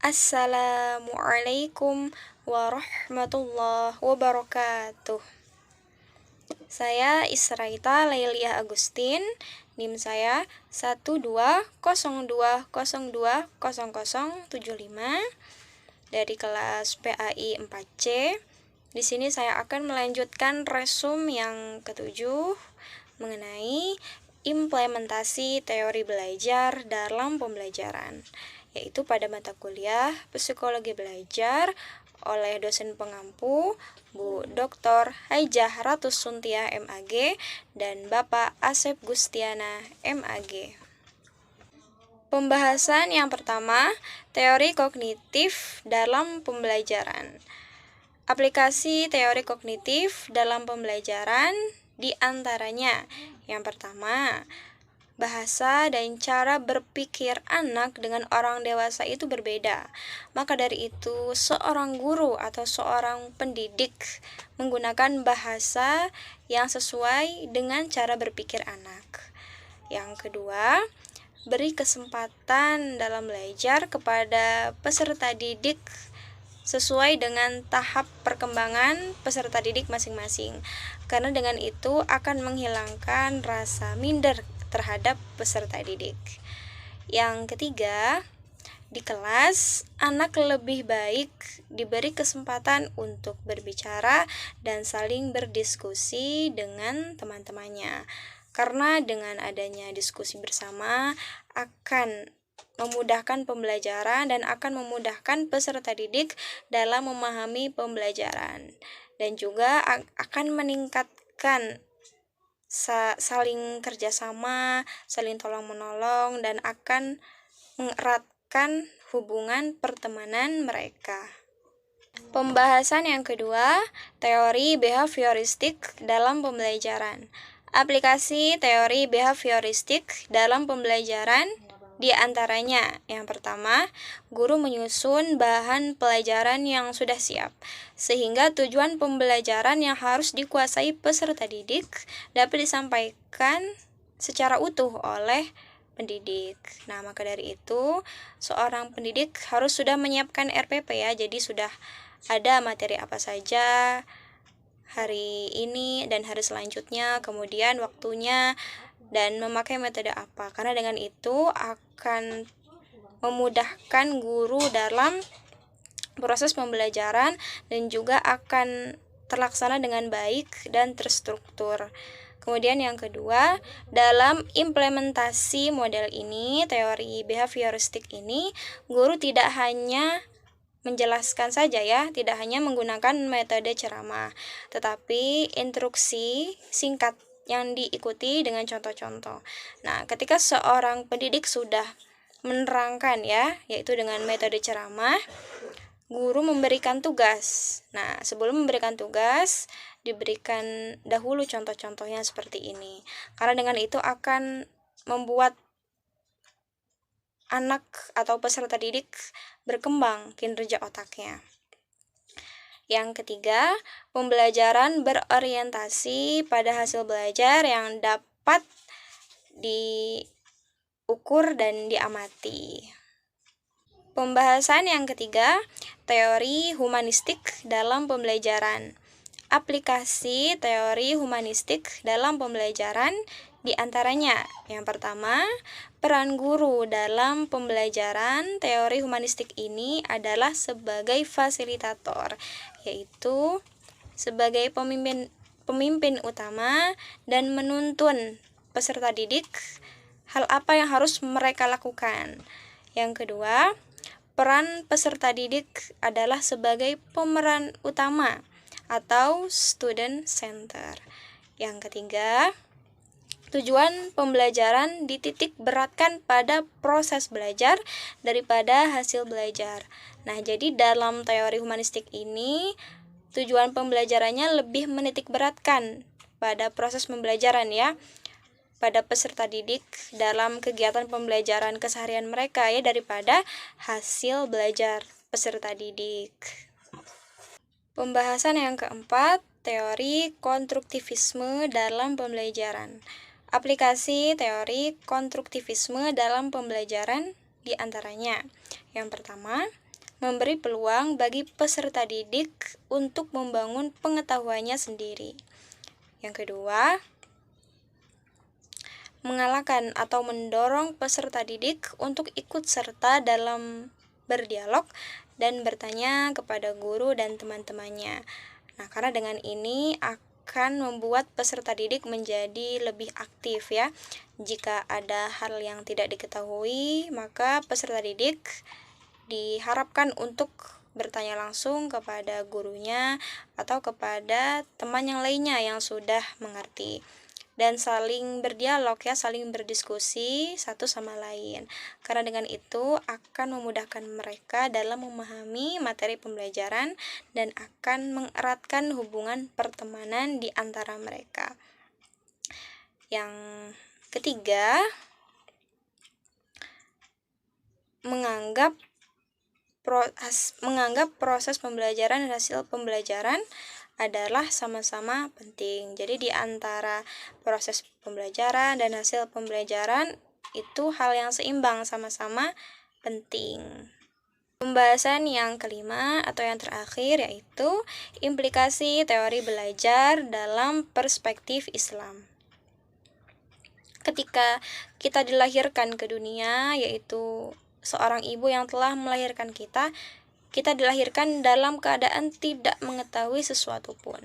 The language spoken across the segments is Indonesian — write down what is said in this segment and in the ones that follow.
Assalamualaikum warahmatullahi wabarakatuh. Saya Israita Lailiah Agustin, NIM saya 12020200075 dari kelas PAI 4C. Di sini saya akan melanjutkan resum yang ketujuh mengenai implementasi teori belajar dalam pembelajaran, yaitu pada mata kuliah Psikologi Belajar oleh dosen pengampu Bu Dr. Haijah Ratus Suntiah MAG dan Bapak Asep Gustiana MAG. Pembahasan yang pertama, teori kognitif dalam pembelajaran. Aplikasi teori kognitif dalam pembelajaran di antaranya yang pertama, bahasa dan cara berpikir anak dengan orang dewasa itu berbeda. Maka dari itu, seorang guru atau seorang pendidik menggunakan bahasa yang sesuai dengan cara berpikir anak. Yang kedua, beri kesempatan dalam belajar kepada peserta didik sesuai dengan tahap perkembangan peserta didik masing-masing. Karena dengan itu akan menghilangkan rasa minder terhadap peserta didik. Yang ketiga, di kelas, anak lebih baik diberi kesempatan untuk berbicara dan saling berdiskusi dengan teman-temannya. Karena dengan adanya diskusi bersama akan memudahkan pembelajaran dan akan memudahkan peserta didik dalam memahami pembelajaran. Dan juga akan meningkatkan saling kerjasama, saling tolong-menolong, dan akan mengeratkan hubungan pertemanan mereka. Pembahasan yang kedua, teori behavioristik dalam pembelajaran. Aplikasi teori behavioristik dalam pembelajaran di antaranya, yang pertama, guru menyusun bahan pelajaran yang sudah siap, sehingga tujuan pembelajaran yang harus dikuasai peserta didik dapat disampaikan secara utuh oleh pendidik. Nah, maka dari itu, seorang pendidik harus sudah menyiapkan RPP ya, jadi sudah ada materi apa saja hari ini dan hari selanjutnya, kemudian waktunya, dan memakai metode apa. Karena dengan itu akan memudahkan guru dalam proses pembelajaran dan juga akan terlaksana dengan baik dan terstruktur. Kemudian yang kedua, dalam implementasi model ini, teori behavioristik ini, guru tidak hanya menjelaskan saja ya, tidak hanya menggunakan metode ceramah, tetapi instruksi singkat yang diikuti dengan contoh-contoh. Nah, ketika seorang pendidik sudah menerangkan ya, yaitu dengan metode ceramah, guru memberikan tugas. Nah, sebelum memberikan tugas, diberikan dahulu contoh-contohnya seperti ini. Karena dengan itu akan membuat anak atau peserta didik berkembang kinerja otaknya. Yang ketiga, pembelajaran berorientasi pada hasil belajar yang dapat diukur dan diamati. Pembahasan yang ketiga, teori humanistik dalam pembelajaran. Aplikasi teori humanistik dalam pembelajaran di antaranya, yang pertama, peran guru dalam pembelajaran teori humanistik ini adalah sebagai fasilitator, yaitu sebagai pemimpin utama dan menuntun peserta didik hal apa yang harus mereka lakukan. Yang kedua, peran peserta didik adalah sebagai pemeran utama atau student center. Yang ketiga, tujuan pembelajaran dititik beratkan pada proses belajar daripada hasil belajar. Nah, jadi dalam teori humanistik ini, tujuan pembelajarannya lebih menitik beratkan pada proses pembelajaran ya, pada peserta didik dalam kegiatan pembelajaran keseharian mereka ya, daripada hasil belajar peserta didik. Pembahasan yang keempat, teori konstruktivisme dalam pembelajaran. Aplikasi teori konstruktivisme dalam pembelajaran di antaranya. Yang pertama, memberi peluang bagi peserta didik untuk membangun pengetahuannya sendiri. Yang kedua, mengalahkan atau mendorong peserta didik untuk ikut serta dalam berdialog dan bertanya kepada guru dan teman-temannya. Nah, karena dengan ini akan membuat peserta didik menjadi lebih aktif ya. Jika ada hal yang tidak diketahui, maka peserta didik diharapkan untuk bertanya langsung kepada gurunya atau kepada teman yang lainnya yang sudah mengerti. Dan saling berdialog ya, saling berdiskusi satu sama lain. Karena dengan itu akan memudahkan mereka dalam memahami materi pembelajaran dan akan mengeratkan hubungan pertemanan di antara mereka. Yang ketiga, menganggap proses pembelajaran dan hasil pembelajaran adalah sama-sama penting. Jadi di antara proses pembelajaran dan hasil pembelajaran itu hal yang seimbang, sama-sama penting. Pembahasan yang kelima atau yang terakhir yaitu implikasi teori belajar dalam perspektif Islam. Ketika kita dilahirkan ke dunia, yaitu seorang ibu yang telah melahirkan kita dilahirkan dalam keadaan tidak mengetahui sesuatu pun.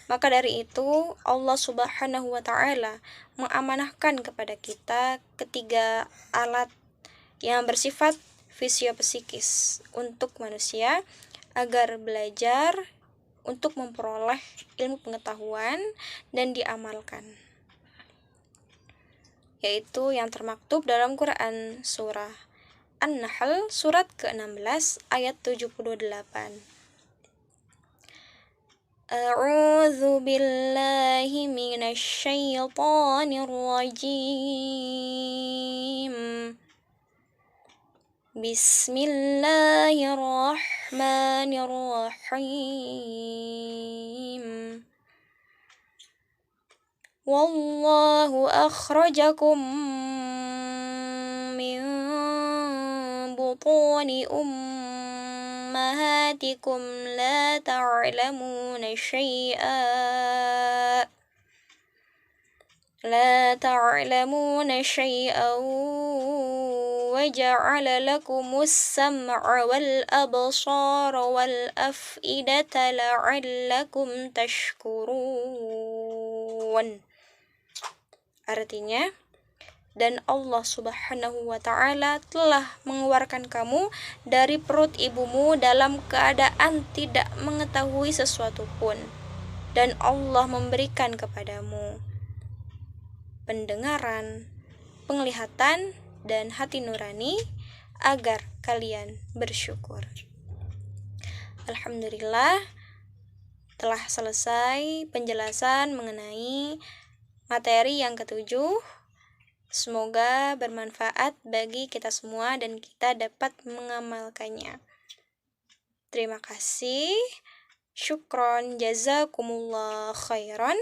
Maka dari itu Allah Subhanahu wa Ta'ala mengamanahkan kepada kita ketiga alat yang bersifat fisiopsikis untuk manusia agar belajar untuk memperoleh ilmu pengetahuan dan diamalkan, yaitu yang termaktub dalam Quran surah An-Nahl surat ke-16 ayat 78. A'udzu billahi minasy syaithanir rajim. Bismillahirrahmanirrahim. Wallahu akhrajakum min butuni ummahatikum la ta'lamuna syai'an wa ja'ala lakumus sam'a wal absara wal af'idata la'allakum tashkurun. Artinya, dan Allah Subhanahu wa Ta'ala telah mengeluarkan kamu dari perut ibumu dalam keadaan tidak mengetahui sesuatu pun, dan Allah memberikan kepadamu pendengaran, penglihatan, dan hati nurani agar kalian bersyukur. Alhamdulillah, telah selesai penjelasan mengenai materi yang ketujuh. Semoga bermanfaat bagi kita semua dan kita dapat mengamalkannya. Terima kasih. Syukron, jazakumullah khairan.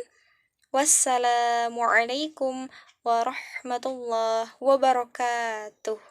Wassalamualaikum warahmatullahi wabarakatuh.